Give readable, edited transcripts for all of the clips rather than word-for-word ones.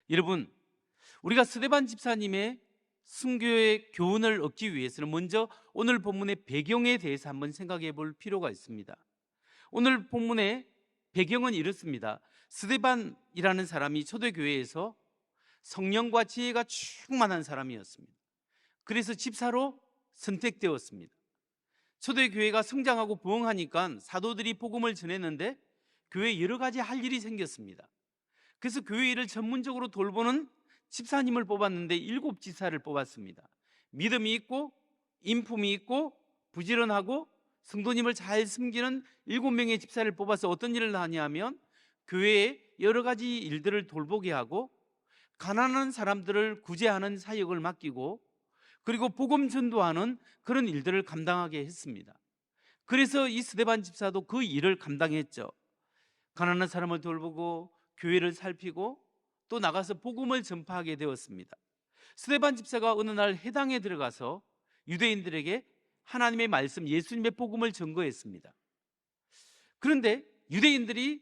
여러분, 우리가 스데반 집사님의 순교의 교훈을 얻기 위해서는 먼저 오늘 본문의 배경에 대해서 한번 생각해 볼 필요가 있습니다. 오늘 본문의 배경은 이렇습니다. 스데반이라는 사람이 초대교회에서 성령과 지혜가 충만한 사람이었습니다. 그래서 집사로 선택되었습니다. 초대교회가 성장하고 부흥하니까 사도들이 복음을 전했는데 교회에 여러 가지 할 일이 생겼습니다. 그래서 교회 일을 전문적으로 돌보는 집사님을 뽑았는데 7집사를 뽑았습니다. 믿음이 있고 인품이 있고 부지런하고 성도님을 잘 섬기는 7명의 집사를 뽑아서 어떤 일을 하냐면 교회에 여러 가지 일들을 돌보게 하고 가난한 사람들을 구제하는 사역을 맡기고 그리고 복음 전도하는 그런 일들을 감당하게 했습니다. 그래서 이 스데반 집사도 그 일을 감당했죠. 가난한 사람을 돌보고 교회를 살피고 또 나가서 복음을 전파하게 되었습니다. 스데반 집사가 어느 날 회당에 들어가서 유대인들에게 하나님의 말씀, 예수님의 복음을 전거했습니다. 그런데 유대인들이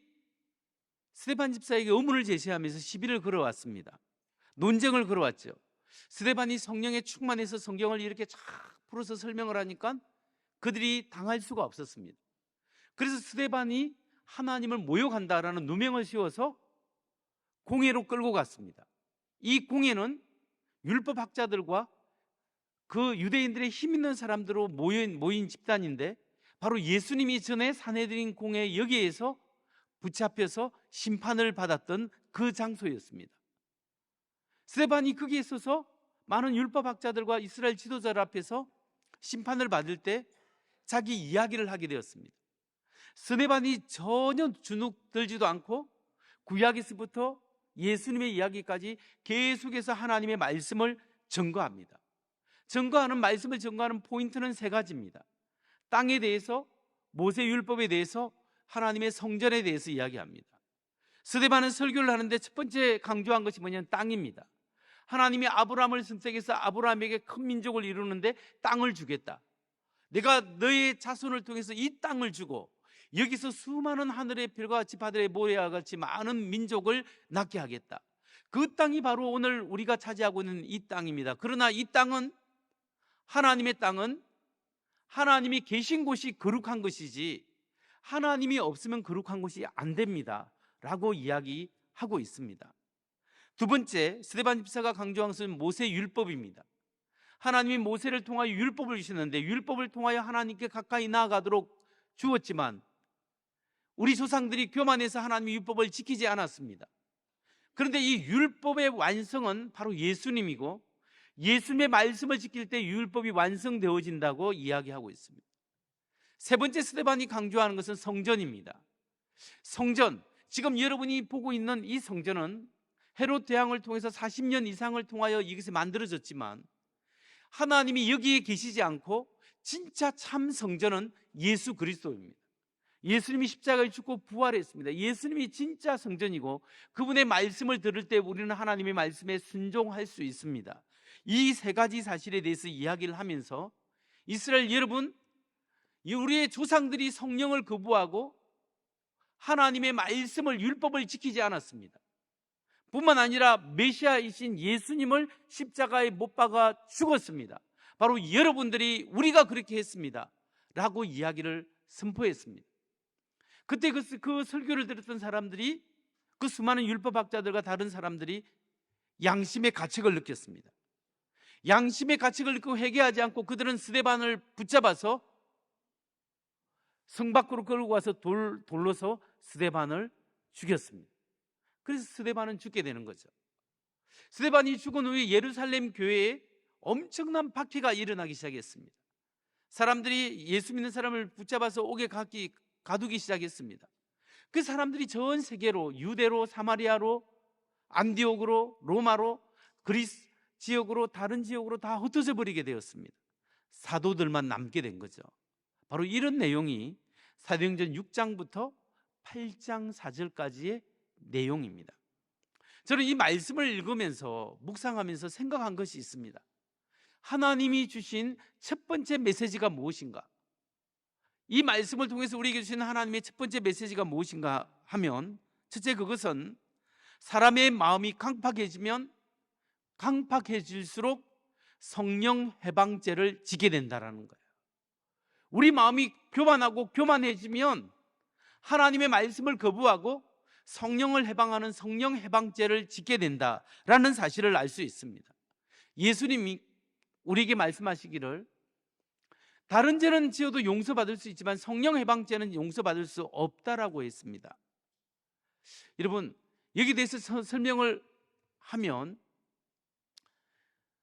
스데반 집사에게 의문을 제시하면서 시비를 걸어왔습니다. 논쟁을 걸어왔죠. 스데반이 성령에 충만해서 성경을 이렇게 쫙 풀어서 설명을 하니까 그들이 당할 수가 없었습니다. 그래서 스데반이 하나님을 모욕한다라는 누명을 씌워서 공회로 끌고 갔습니다. 이 공회는 율법학자들과 그 유대인들의 힘 있는 사람들로 모인 집단인데 바로 예수님이 전에 사내들인 공회 여기에서 붙잡혀서 심판을 받았던 그 장소였습니다. 스데반이 거기에 서서 많은 율법학자들과 이스라엘 지도자들 앞에서 심판을 받을 때 자기 이야기를 하게 되었습니다. 스데반이 전혀 주눅 들지도 않고 구약에서부터 예수님의 이야기까지 계속해서 하나님의 말씀을 증거합니다. 말씀을 증거하는 포인트는 3가지입니다. 땅에 대해서, 모세율법에 대해서, 하나님의 성전에 대해서 이야기합니다. 스데반은 설교를 하는데 첫 번째 강조한 것이 뭐냐면 땅입니다. 하나님이 아브라함을 선택해서 아브라함에게 큰 민족을 이루는데 땅을 주겠다. 내가 너의 자손을 통해서 이 땅을 주고 여기서 수많은 하늘의 별과 같이 바다의 모래와 같이 많은 민족을 낳게 하겠다. 그 땅이 바로 오늘 우리가 차지하고 있는 이 땅입니다. 그러나 이 땅은, 하나님의 땅은 하나님이 계신 곳이 거룩한 것이지 하나님이 없으면 거룩한 곳이 안 됩니다 라고 이야기하고 있습니다. 두 번째, 스데반 집사가 강조한 것은 모세율법입니다. 하나님이 모세를 통하여 율법을 주시는데 율법을 통하여 하나님께 가까이 나아가도록 주었지만 우리 조상들이 교만해서 하나님의 율법을 지키지 않았습니다. 그런데 이 율법의 완성은 바로 예수님이고 예수님의 말씀을 지킬 때 율법이 완성되어진다고 이야기하고 있습니다. 세 번째, 스데반이 강조하는 것은 성전입니다. 성전, 지금 여러분이 보고 있는 이 성전은 헤롯 대왕을 통해서 40년 이상을 통하여 이것이 만들어졌지만 하나님이 여기에 계시지 않고 진짜 참 성전은 예수 그리스도입니다. 예수님이 십자가에 죽고 부활했습니다. 예수님이 진짜 성전이고 그분의 말씀을 들을 때 우리는 하나님의 말씀에 순종할 수 있습니다. 이 3가지 사실에 대해서 이야기를 하면서 이스라엘 여러분, 우리의 조상들이 성령을 거부하고 하나님의 말씀을, 율법을 지키지 않았습니다. 뿐만 아니라 메시아이신 예수님을 십자가에 못 박아 죽었습니다. 바로 여러분들이, 우리가 그렇게 했습니다 라고 이야기를 선포했습니다. 그때 그 설교를 들었던 사람들이, 그 수많은 율법학자들과 다른 사람들이 양심의 가책을 느꼈습니다. 양심의 가책을 느끼고 회개하지 않고 그들은 스데반을 붙잡아서 성 밖으로 끌고 와서 돌로서 스데반을 죽였습니다. 그래서 스데반은 죽게 되는 거죠. 스데반이 죽은 후에 예루살렘 교회에 엄청난 박해가 일어나기 시작했습니다. 사람들이 예수 믿는 사람을 붙잡아서 옥에 가두기 시작했습니다. 그 사람들이 전 세계로, 유대로, 사마리아로, 안디옥으로, 로마로, 그리스 지역으로, 다른 지역으로 다 흩어져 버리게 되었습니다. 사도들만 남게 된 거죠. 바로 이런 내용이 사도행전 6장부터 8장 4절까지의 내용입니다. 저는 이 말씀을 읽으면서 묵상하면서 생각한 것이 있습니다. 하나님이 주신 첫 번째 메시지가 무엇인가? 이 말씀을 통해서 우리에게 주신 하나님의 첫 번째 메시지가 무엇인가 하면, 첫째, 그것은 사람의 마음이 강팍해질수록 성령 해방죄를 지게 된다라는 거예요. 우리 마음이 교만하고 교만해지면 하나님의 말씀을 거부하고 성령을 해방하는 성령 해방죄를 짓게 된다라는 사실을 알 수 있습니다. 예수님이 우리에게 말씀하시기를 다른 죄는 지어도 용서받을 수 있지만 성령 해방죄는 용서받을 수 없다라고 했습니다. 여러분, 여기에 대해서 설명을 하면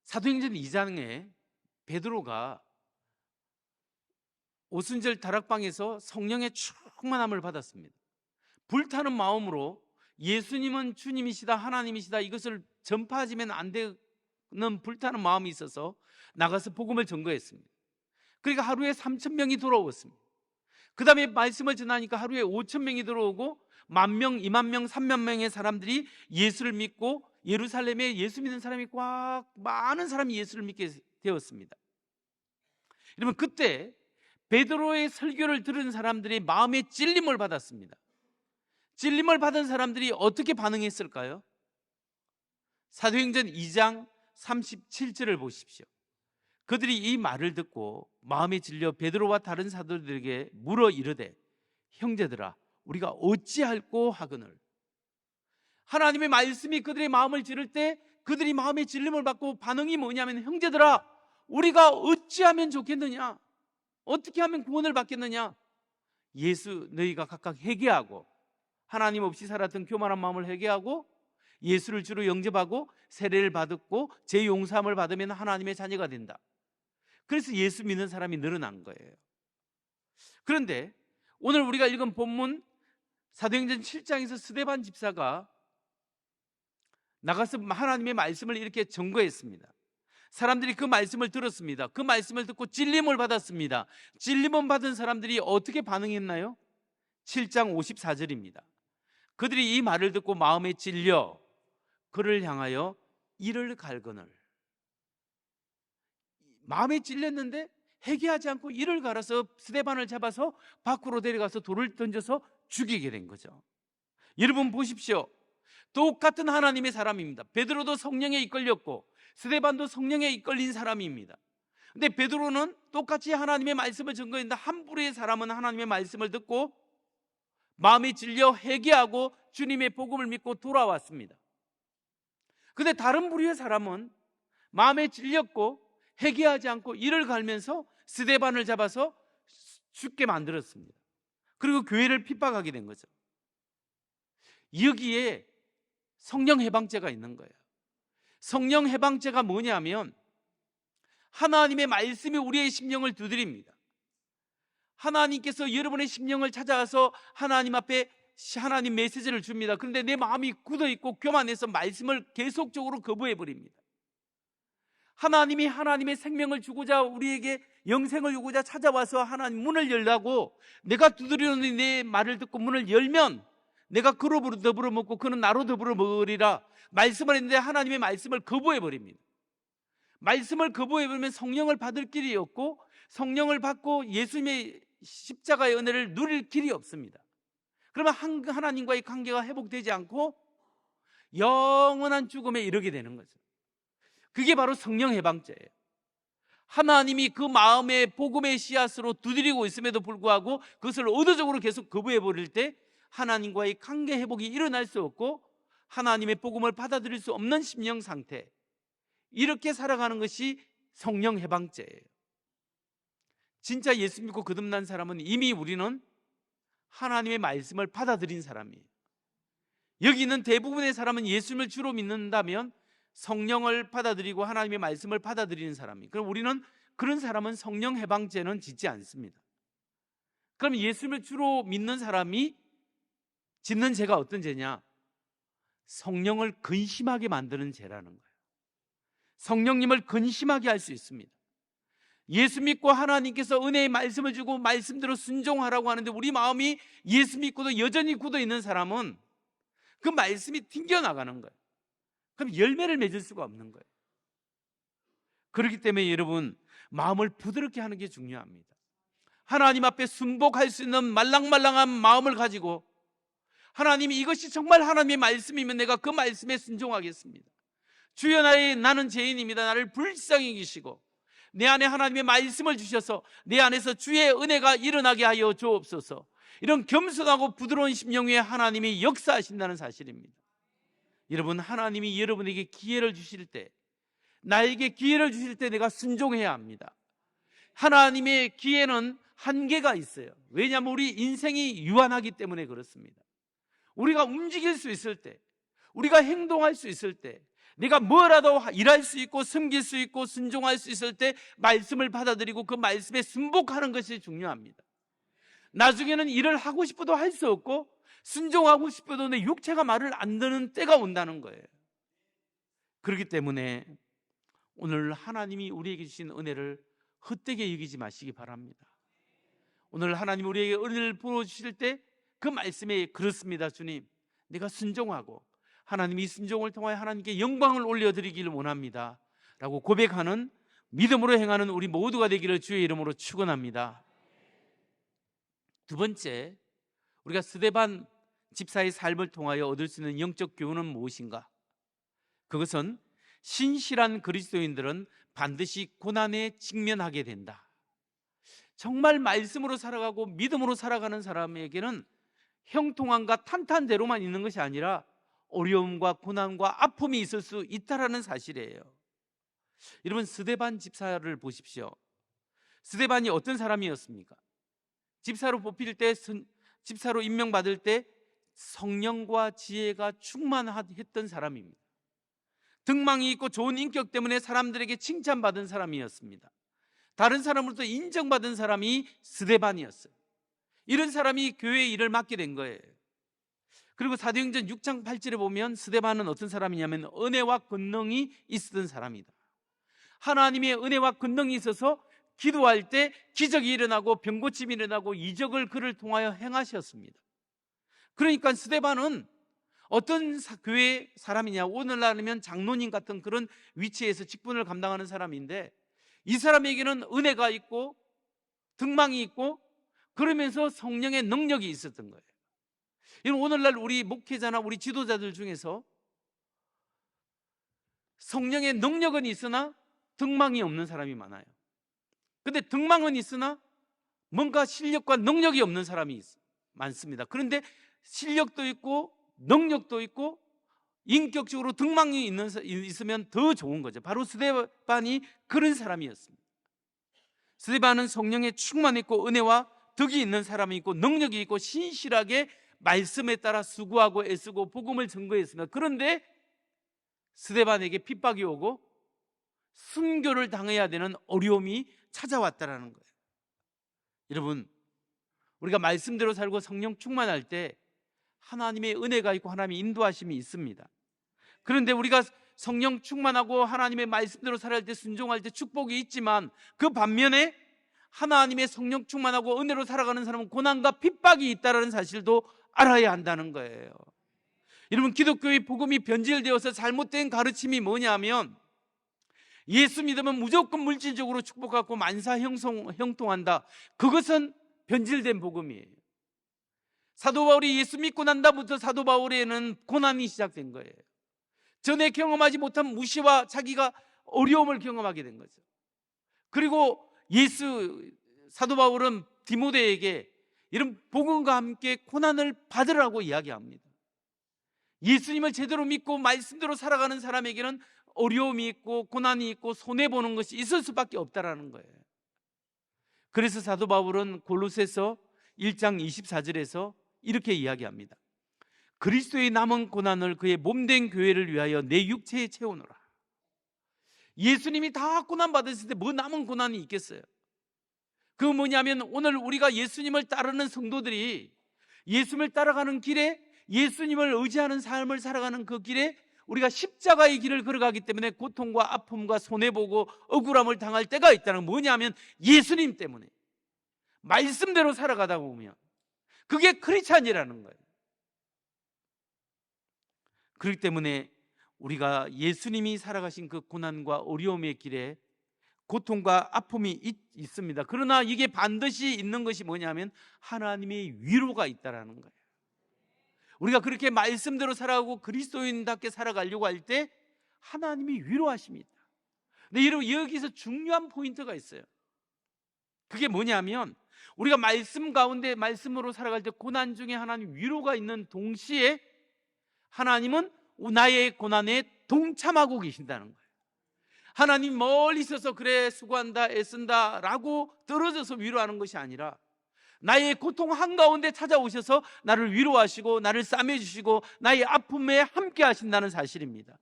사도행전 2장에 베드로가 오순절 다락방에서 성령의 충만함을 받았습니다. 불타는 마음으로 예수님은 주님이시다, 하나님이시다, 이것을 전파하지면 안 되는 불타는 마음이 있어서 나가서 복음을 전거했습니다. 그러니까 하루에 3,000명이 돌아왔습니다. 그 다음에 말씀을 전하니까 하루에 5,000명이 들어오고 10,000명, 20,000명, 30,000명의 사람들이 예수를 믿고 예루살렘에 예수 믿는 사람이 꽉 많은 사람이 예수를 믿게 되었습니다. 여러분, 그때 베드로의 설교를 들은 사람들이 마음의 찔림을 받았습니다. 찔림을 받은 사람들이 어떻게 반응했을까요? 사도행전 2장 37절을 보십시오. 그들이 이 말을 듣고 마음에 찔려 베드로와 다른 사도들에게 물어 이르되 형제들아 우리가 어찌할꼬 하거늘. 하나님의 말씀이 그들의 마음을 찌를 때 그들이 마음의 찔림을 받고 반응이 뭐냐면 형제들아 우리가 어찌하면 좋겠느냐, 어떻게 하면 구원을 받겠느냐. 예수 너희가 각각 회개하고 하나님 없이 살았던 교만한 마음을 회개하고 예수를 주로 영접하고 세례를 받았고 죄 용서함을 받으면 하나님의 자녀가 된다. 그래서 예수 믿는 사람이 늘어난 거예요. 그런데 오늘 우리가 읽은 본문 사도행전 7장에서 스데반 집사가 나가서 하나님의 말씀을 이렇게 전거했습니다. 사람들이 그 말씀을 들었습니다. 그 말씀을 듣고 찔림을 받았습니다. 찔림을 받은 사람들이 어떻게 반응했나요? 7장 54절입니다. 그들이 이 말을 듣고 마음에 찔려 그를 향하여 이를 갈거늘. 마음에 찔렸는데 회개하지 않고 이를 갈아서 스데반을 잡아서 밖으로 데려가서 돌을 던져서 죽이게 된 거죠. 여러분 보십시오. 똑같은 하나님의 사람입니다. 베드로도 성령에 이끌렸고 스데반도 성령에 이끌린 사람입니다. 근데 베드로는 똑같이 하나님의 말씀을 전거했는데 한 부류의 사람은 하나님의 말씀을 듣고 마음에 찔려 회개하고 주님의 복음을 믿고 돌아왔습니다. 근데 다른 부류의 사람은 마음에 찔렸고 회개하지 않고 이를 갈면서 스데반을 잡아서 죽게 만들었습니다. 그리고 교회를 핍박하게 된 거죠. 여기에 성령 해방죄가 있는 거예요. 성령 해방죄가 뭐냐면 하나님의 말씀이 우리의 심령을 두드립니다. 하나님께서 여러분의 심령을 찾아와서 하나님 앞에 하나님 메시지를 줍니다. 그런데 내 마음이 굳어있고 교만해서 말씀을 계속적으로 거부해버립니다. 하나님이 하나님의 생명을 주고자 우리에게 영생을 주고자 찾아와서 하나님 문을 열라고 내가 두드리는 내 말을 듣고 문을 열면 내가 그로 더불어 먹고 그는 나로 더불어 먹으리라 말씀을 했는데 하나님의 말씀을 거부해버립니다. 말씀을 거부해버리면 성령을 받을 길이 없고 성령을 받고 예수님의 십자가의 은혜를 누릴 길이 없습니다. 그러면 하나님과의 관계가 회복되지 않고 영원한 죽음에 이르게 되는 거죠. 그게 바로 성령 해방죄예요. 하나님이 그 마음의 복음의 씨앗으로 두드리고 있음에도 불구하고 그것을 의도적으로 계속 거부해버릴 때 하나님과의 관계 회복이 일어날 수 없고 하나님의 복음을 받아들일 수 없는 심령 상태, 이렇게 살아가는 것이 성령 해방죄예요. 진짜 예수 믿고 거듭난 사람은 이미 우리는 하나님의 말씀을 받아들인 사람이에요. 여기 있는 대부분의 사람은 예수님을 주로 믿는다면 성령을 받아들이고 하나님의 말씀을 받아들이는 사람이에요. 그럼 우리는 그런 사람은 성령 해방죄는 짓지 않습니다. 그럼 예수님을 주로 믿는 사람이 짓는 죄가 어떤 죄냐? 성령을 근심하게 만드는 죄라는 거예요. 성령님을 근심하게 할 수 있습니다. 예수 믿고 하나님께서 은혜의 말씀을 주고 말씀대로 순종하라고 하는데 우리 마음이 예수 믿고도 여전히 굳어 있는 사람은 그 말씀이 튕겨나가는 거예요. 그럼 열매를 맺을 수가 없는 거예요. 그렇기 때문에 여러분 마음을 부드럽게 하는 게 중요합니다. 하나님 앞에 순복할 수 있는 말랑말랑한 마음을 가지고 하나님이 이것이 정말 하나님의 말씀이면 내가 그 말씀에 순종하겠습니다. 주여, 나는 죄인입니다. 나를 불쌍히 여기시고 내 안에 하나님의 말씀을 주셔서 내 안에서 주의 은혜가 일어나게 하여 주옵소서. 이런 겸손하고 부드러운 심령 위에 하나님이 역사하신다는 사실입니다. 여러분, 하나님이 여러분에게 기회를 주실 때, 나에게 기회를 주실 때 내가 순종해야 합니다. 하나님의 기회는 한계가 있어요. 왜냐하면 우리 인생이 유한하기 때문에 그렇습니다. 우리가 움직일 수 있을 때, 우리가 행동할 수 있을 때, 내가 뭐라도 일할 수 있고 섬길 수 있고 순종할 수 있을 때 말씀을 받아들이고 그 말씀에 순복하는 것이 중요합니다. 나중에는 일을 하고 싶어도 할 수 없고 순종하고 싶어도 내 육체가 말을 안 듣는 때가 온다는 거예요. 그렇기 때문에 오늘 하나님이 우리에게 주신 은혜를 헛되게 여기지 마시기 바랍니다. 오늘 하나님 우리에게 은혜를 부어주실 때 그 말씀에 그렇습니다. 주님, 내가 순종하고 하나님이 순종을 통하여 하나님께 영광을 올려드리기를 원합니다 라고 고백하는 믿음으로 행하는 우리 모두가 되기를 주의 이름으로 축원합니다. 두 번째, 우리가 스데반 집사의 삶을 통하여 얻을 수 있는 영적 교훈은 무엇인가? 그것은 신실한 그리스도인들은 반드시 고난에 직면하게 된다. 정말 말씀으로 살아가고 믿음으로 살아가는 사람에게는 형통함과 탄탄대로만 있는 것이 아니라 어려움과 고난과 아픔이 있을 수 있다라는 사실이에요. 여러분, 스데반 집사를 보십시오. 스데반이 어떤 사람이었습니까? 집사로 뽑힐 때, 집사로 임명받을 때 성령과 지혜가 충만했던 사람입니다. 등망이 있고 좋은 인격 때문에 사람들에게 칭찬받은 사람이었습니다. 다른 사람으로부터 인정받은 사람이 스데반이었어요. 이런 사람이 교회 일을 맡게 된 거예요. 그리고 사도행전 6장 8절에 보면 스데반은 어떤 사람이냐면 은혜와 권능이 있었던 사람이다. 하나님의 은혜와 권능이 있어서 기도할 때 기적이 일어나고 병고침이 일어나고 이적을 그를 통하여 행하셨습니다. 그러니까 스데반은 어떤 교회 사람이냐, 오늘날이면 장로님 같은 그런 위치에서 직분을 감당하는 사람인데, 이 사람에게는 은혜가 있고 등망이 있고 그러면서 성령의 능력이 있었던 거예요. 오늘날 우리 목회자나 우리 지도자들 중에서 성령의 능력은 있으나 등망이 없는 사람이 많아요. 근데 등망은 있으나 뭔가 실력과 능력이 없는 사람이 많습니다. 그런데 실력도 있고 능력도 있고 인격적으로 등망이 있으면 더 좋은 거죠. 바로 스데반이 그런 사람이었습니다. 스데반은 성령에 충만했고 은혜와 덕이 있는 사람이 있고 능력이 있고 신실하게 말씀에 따라 수고하고 애쓰고 복음을 전거했습니다. 그런데 스데반에게 핍박이 오고 순교를 당해야 되는 어려움이 찾아왔다라는 거예요. 여러분, 우리가 말씀대로 살고 성령 충만할 때 하나님의 은혜가 있고 하나님의 인도하심이 있습니다. 그런데 우리가 성령 충만하고 하나님의 말씀대로 살아갈 때 순종할 때 축복이 있지만 그 반면에 하나님의 성령 충만하고 은혜로 살아가는 사람은 고난과 핍박이 있다는 사실도 알아야 한다는 거예요. 여러분, 기독교의 복음이 변질되어서 잘못된 가르침이 뭐냐면 예수 믿으면 무조건 물질적으로 축복받고 만사 형통한다. 그것은 변질된 복음이에요. 사도 바울이 예수 믿고 난 다음부터 사도 바울에는 고난이 시작된 거예요. 전에 경험하지 못한 무시와 자기가 어려움을 경험하게 된 거죠. 그리고 사도 바울은 디모데에게 이런 복음과 함께 고난을 받으라고 이야기합니다. 예수님을 제대로 믿고 말씀대로 살아가는 사람에게는 어려움이 있고 고난이 있고 손해보는 것이 있을 수밖에 없다라는 거예요. 그래서 사도 바울은 골로새서 1장 24절에서 이렇게 이야기합니다. 그리스도의 남은 고난을 그의 몸된 교회를 위하여 내 육체에 채우노라. 예수님이 다 고난 받으실 때 뭐 남은 고난이 있겠어요? 그 뭐냐면 오늘 우리가 예수님을 따르는 성도들이 예수님을 따라가는 길에 예수님을 의지하는 삶을 살아가는 그 길에 우리가 십자가의 길을 걸어가기 때문에 고통과 아픔과 손해보고 억울함을 당할 때가 있다는, 뭐냐면 예수님 때문에 말씀대로 살아가다 보면 그게 크리스찬이라는 거예요. 그렇기 때문에 우리가 예수님이 살아가신 그 고난과 어려움의 길에 고통과 아픔이 있습니다. 그러나 이게 반드시 있는 것이 뭐냐면 하나님의 위로가 있다라는 거예요. 우리가 그렇게 말씀대로 살아가고 그리스도인답게 살아가려고 할 때 하나님이 위로하십니다. 근데 여러분, 여기서 중요한 포인트가 있어요. 그게 뭐냐면, 우리가 말씀 가운데 말씀으로 살아갈 때 고난 중에 하나님 위로가 있는 동시에 하나님은 나의 고난에 동참하고 계신다는 거예요. 하나님 멀리 있어서 그래 수고한다 애쓴다 라고 떨어져서 위로하는 것이 아니라 나의 고통 한가운데 찾아오셔서 나를 위로하시고 나를 싸매주시고 나의 아픔에 함께 하신다는 사실입니다.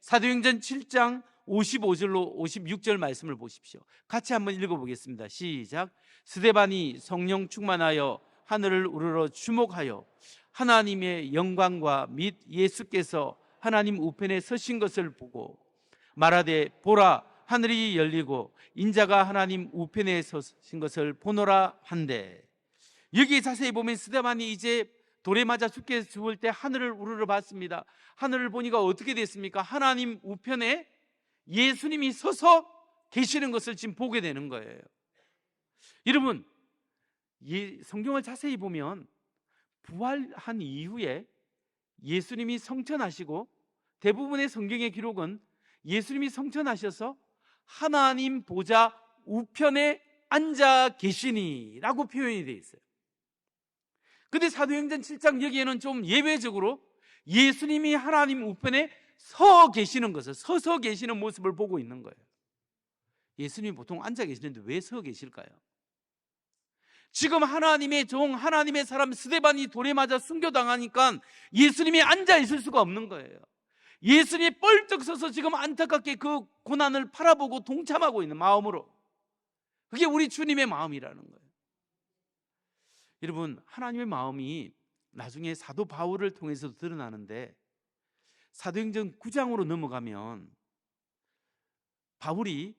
사도행전 7장 55절로 56절 말씀을 보십시오. 같이 한번 읽어보겠습니다. 시작. 스데반이 성령 충만하여 하늘을 우러러 주목하여 하나님의 영광과 및 예수께서 하나님 우편에 서신 것을 보고 말하되 보라 하늘이 열리고 인자가 하나님 우편에 서신 것을 보노라 한대. 여기 자세히 보면 스데반이 이제 돌에 맞아 죽을 때 하늘을 우러러 봤습니다. 하늘을 보니까 어떻게 됐습니까? 하나님 우편에 예수님이 서서 계시는 것을 지금 보게 되는 거예요. 여러분, 성경을 자세히 보면 부활한 이후에 예수님이 성천하시고 대부분의 성경의 기록은 예수님이 성천하셔서 하나님 보좌 우편에 앉아 계시니 라고 표현이 되어 있어요. 근데 사도행전 7장 여기에는 좀 예외적으로 예수님이 하나님 우편에 서 계시는 것을, 서서 계시는 모습을 보고 있는 거예요. 예수님이 보통 앉아 계시는데 왜 서 계실까요? 지금 하나님의 종, 하나님의 사람 스데반이 돌에 맞아 순교당하니까 예수님이 앉아 있을 수가 없는 거예요. 예수님이 뻘떡 서서 지금 안타깝게 그 고난을 바라보고 동참하고 있는 마음으로, 그게 우리 주님의 마음이라는 거예요. 여러분, 하나님의 마음이 나중에 사도 바울을 통해서 드러나는데 사도행전 9장으로 넘어가면 바울이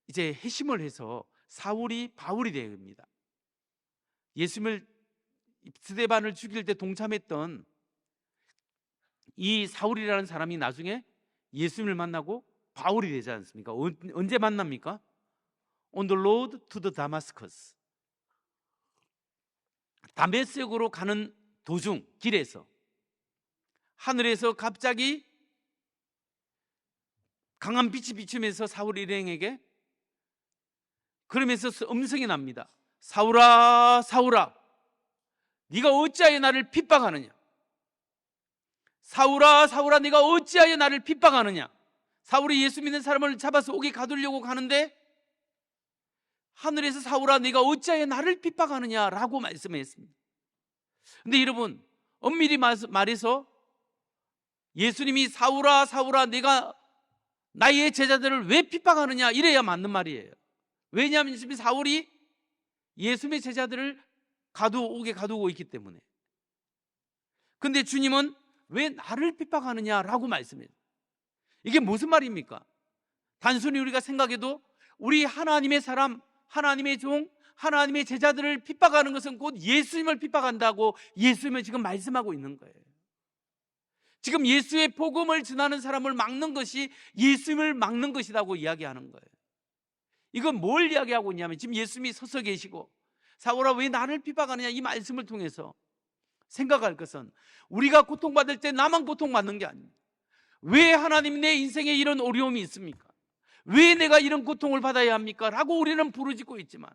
이제 회심을 해서 사울이 바울이 됩니다. 예수님을 스데반을 죽일 때 동참했던 이 사울이라는 사람이 나중에 예수님을 만나고 바울이 되지 않습니까? 언제 만납니까? On the road to the Damascus. 다메섹으로 가는 도중 길에서 하늘에서 갑자기 강한 빛이 비추면서 사울 일행에게 그러면서 음성이 납니다. 사울아 사울아 네가 어찌하여 나를 핍박하느냐. 사울아 사울아 네가 어찌하여 나를 핍박하느냐. 사울이 예수 믿는 사람을 잡아서 옥에 가두려고 가는데 하늘에서 사울아 네가 어찌하여 나를 핍박하느냐라고 말씀했습니다. 근데 여러분, 엄밀히 말해서 예수님이 사울아 사울아 네가 나의 제자들을 왜 핍박하느냐 이래야 맞는 말이에요. 왜냐하면 지금 사울이 예수님의 제자들을 옥에 가두고 있기 때문에. 근데 주님은 왜 나를 핍박하느냐라고 말씀해요. 이게 무슨 말입니까? 단순히 우리가 생각해도 우리 하나님의 사람, 하나님의 종, 하나님의 제자들을 핍박하는 것은 곧 예수님을 핍박한다고 예수님은 지금 말씀하고 있는 거예요. 지금 예수의 복음을 전하는 사람을 막는 것이 예수님을 막는 것이라고 이야기하는 거예요. 이건 뭘 이야기하고 있냐면 지금 예수님이 서서 계시고 사울아 왜 나를 핍박하느냐 이 말씀을 통해서 생각할 것은 우리가 고통받을 때 나만 고통받는 게 아닙니다. 왜 하나님 내 인생에 이런 어려움이 있습니까? 왜 내가 이런 고통을 받아야 합니까? 라고 우리는 부르짖고 있지만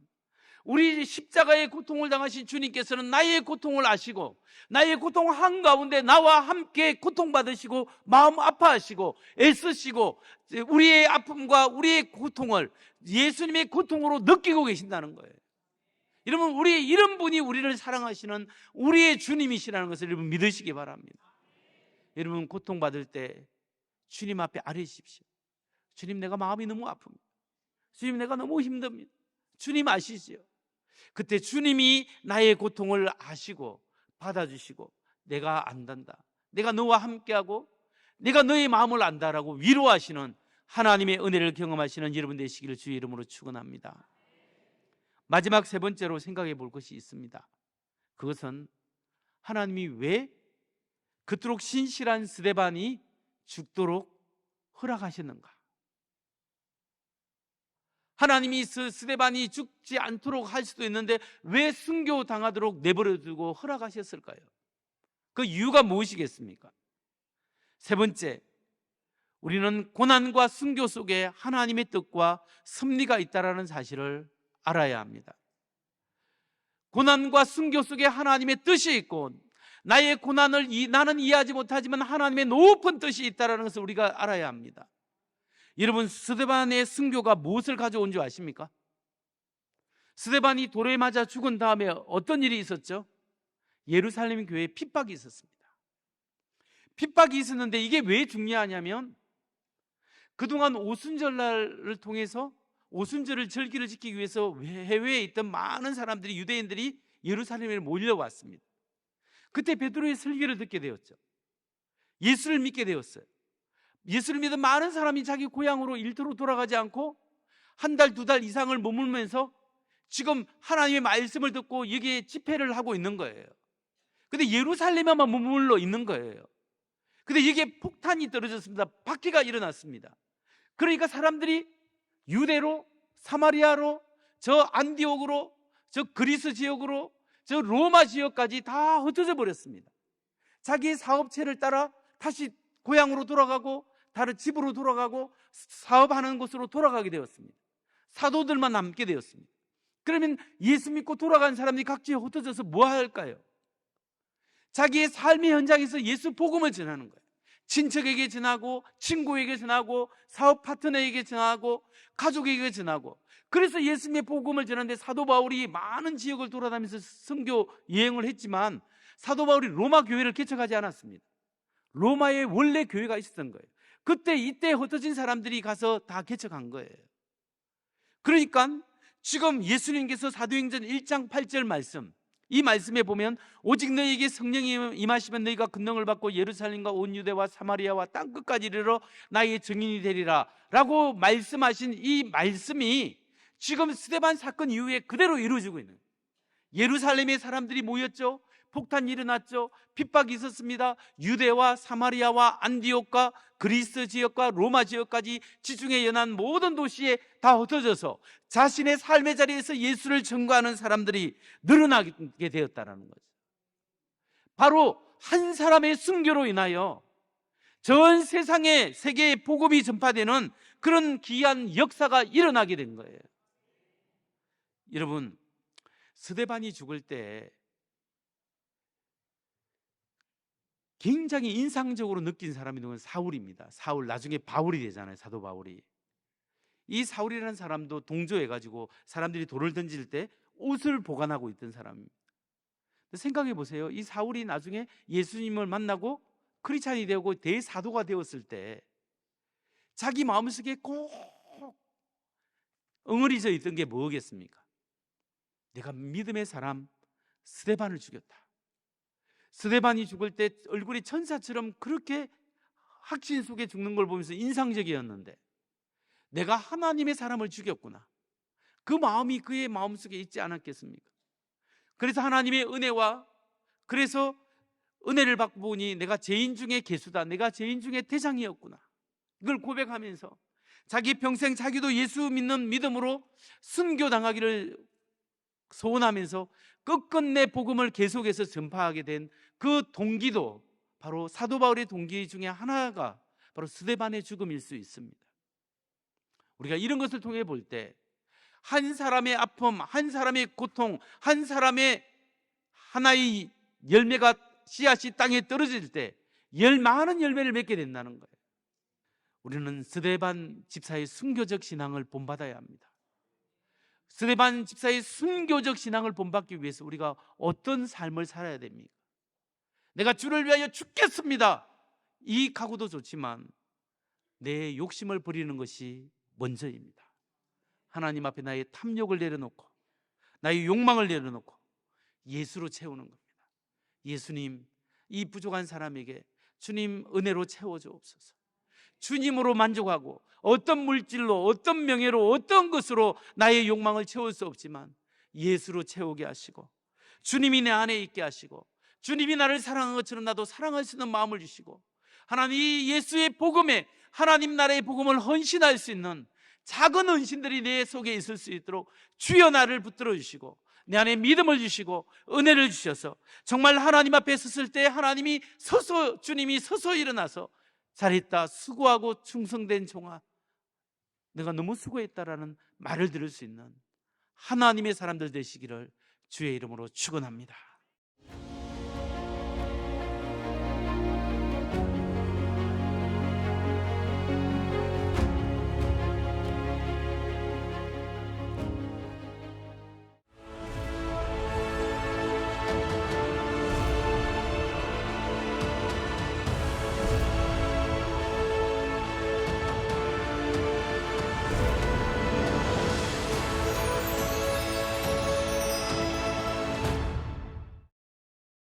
우리 십자가의 고통을 당하신 주님께서는 나의 고통을 아시고 나의 고통 한가운데 나와 함께 고통받으시고 마음 아파하시고 애쓰시고 우리의 아픔과 우리의 고통을 예수님의 고통으로 느끼고 계신다는 거예요. 여러분, 이런 분이 우리를 사랑하시는 우리의 주님이시라는 것을 여러분 믿으시기 바랍니다. 여러분, 고통받을 때 주님 앞에 아뢰십시오. 주님, 내가 마음이 너무 아픕니다. 주님, 내가 너무 힘듭니다. 주님 아시지요? 그때 주님이 나의 고통을 아시고 받아주시고 내가 안단다, 내가 너와 함께하고 내가 너의 마음을 안다라고 위로하시는 하나님의 은혜를 경험하시는 여러분 되시기를 주의 이름으로 축원합니다. 마지막 세 번째로 생각해 볼 것이 있습니다. 그것은 하나님이 왜 그토록 신실한 스데반이 죽도록 허락하셨는가. 하나님이 스데반이 죽지 않도록 할 수도 있는데 왜 순교당하도록 내버려두고 허락하셨을까요? 그 이유가 무엇이겠습니까? 세 번째, 우리는 고난과 순교 속에 하나님의 뜻과 섭리가 있다는 사실을 알아야 합니다. 고난과 순교 속에 하나님의 뜻이 있고, 나의 고난을 나는 이해하지 못하지만 하나님의 높은 뜻이 있다는 것을 우리가 알아야 합니다. 여러분, 스데반의 순교가 무엇을 가져온 줄 아십니까? 스데반이 돌에 맞아 죽은 다음에 어떤 일이 있었죠? 예루살렘 교회에 핍박이 있었습니다. 핍박이 있었는데 이게 왜 중요하냐면, 그동안 오순절날을 통해서 오순절을 절기를 지키기 위해서 해외에 있던 많은 사람들이, 유대인들이 예루살렘에 몰려왔습니다. 그때 베드로의 설교를 듣게 되었죠. 예수를 믿게 되었어요. 예수를 믿은 많은 사람이 자기 고향으로 일터로 돌아가지 않고 한 달, 두 달 이상을 머물면서 지금 하나님의 말씀을 듣고 여기에 집회를 하고 있는 거예요. 근데 예루살렘에만 머물러 있는 거예요. 근데 여기에 폭탄이 떨어졌습니다. 박해가 일어났습니다. 그러니까 사람들이 유대로, 사마리아로, 저 안디옥으로, 저 그리스 지역으로, 저 로마 지역까지 다 흩어져 버렸습니다. 자기의 사업체를 따라 다시 고향으로 돌아가고 다른 집으로 돌아가고 사업하는 곳으로 돌아가게 되었습니다. 사도들만 남게 되었습니다. 그러면 예수 믿고 돌아간 사람들이 각지에 흩어져서 뭐 할까요? 자기의 삶의 현장에서 예수 복음을 전하는 거예요. 친척에게 전하고, 친구에게 전하고, 사업 파트너에게 전하고, 가족에게 전하고. 그래서 예수님의 복음을 전하는데 사도 바울이 많은 지역을 돌아다니면서 선교 여행을 했지만 사도 바울이 로마 교회를 개척하지 않았습니다. 로마에 원래 교회가 있었던 거예요. 이때 흩어진 사람들이 가서 다 개척한 거예요. 그러니까 지금 예수님께서 사도행전 1장 8절 말씀, 이 말씀에 보면 오직 너희에게 성령이 임하시면 너희가 권능을 받고 예루살렘과 온 유대와 사마리아와 땅끝까지 이르러 나의 증인이 되리라 라고 말씀하신 이 말씀이 지금 스데반 사건 이후에 그대로 이루어지고 있는 거예요. 예루살렘에 사람들이 모였죠. 폭탄이 일어났죠. 핍박이 있었습니다. 유대와 사마리아와 안디옥과 그리스 지역과 로마 지역까지 지중해 연안 모든 도시에 다 흩어져서 자신의 삶의 자리에서 예수를 전거하는 사람들이 늘어나게 되었다는 거죠. 바로 한 사람의 순교로 인하여 전 세상에 세계에 복음이 전파되는 그런 귀한 역사가 일어나게 된 거예요. 여러분, 스데반이 죽을 때 굉장히 인상적으로 느낀 사람이 누구는 사울입니다. 사울, 나중에 바울이 되잖아요. 사도 바울이. 이 사울이라는 사람도 동조해가지고 사람들이 돌을 던질 때 옷을 보관하고 있던 사람입니다. 생각해 보세요. 이 사울이 나중에 예수님을 만나고 크리스찬이 되고 대사도가 되었을 때 자기 마음속에 꼭 엉어리져 있던 게 뭐겠습니까? 내가 믿음의 사람 스데반을 죽였다. 스데반이 죽을 때 얼굴이 천사처럼 그렇게 확신 속에 죽는 걸 보면서 인상적이었는데 내가 하나님의 사람을 죽였구나. 그 마음이 그의 마음속에 있지 않았겠습니까? 그래서 하나님의 은혜와 그래서 은혜를 받고 보니 내가 죄인 중에 괴수다. 내가 죄인 중에 대장이었구나. 이걸 고백하면서 자기 평생 자기도 예수 믿는 믿음으로 순교당하기를 소원하면서 끝끝내 복음을 계속해서 전파하게 된 그 동기도 바로 사도 바울의 동기 중에 하나가 바로 스데반의 죽음일 수 있습니다. 우리가 이런 것을 통해 볼 때 한 사람의 아픔, 한 사람의 고통, 한 사람의 하나의 열매가 씨앗이 땅에 떨어질 때 많은 열매를 맺게 된다는 거예요. 우리는 스데반 집사의 순교적 신앙을 본받아야 합니다. 스데반 집사의 순교적 신앙을 본받기 위해서 우리가 어떤 삶을 살아야 됩니까? 내가 주를 위하여 죽겠습니다. 이 각오도 좋지만 내 욕심을 버리는 것이 먼저입니다. 하나님 앞에 나의 탐욕을 내려놓고 나의 욕망을 내려놓고 예수로 채우는 겁니다. 예수님, 이 부족한 사람에게 주님 은혜로 채워주옵소서. 주님으로 만족하고 어떤 물질로, 어떤 명예로, 어떤 것으로 나의 욕망을 채울 수 없지만 예수로 채우게 하시고 주님이 내 안에 있게 하시고 주님이 나를 사랑한 것처럼 나도 사랑할 수 있는 마음을 주시고 하나님 이 예수의 복음에 하나님 나라의 복음을 헌신할 수 있는 작은 헌신들이 내 속에 있을 수 있도록 주여 나를 붙들어 주시고 내 안에 믿음을 주시고 은혜를 주셔서 정말 하나님 앞에 섰을 때 하나님이 주님이 서서 일어나서 잘했다, 수고하고 충성된 종아, 내가 너무 수고했다라는 말을 들을 수 있는 하나님의 사람들 되시기를 주의 이름으로 축원합니다.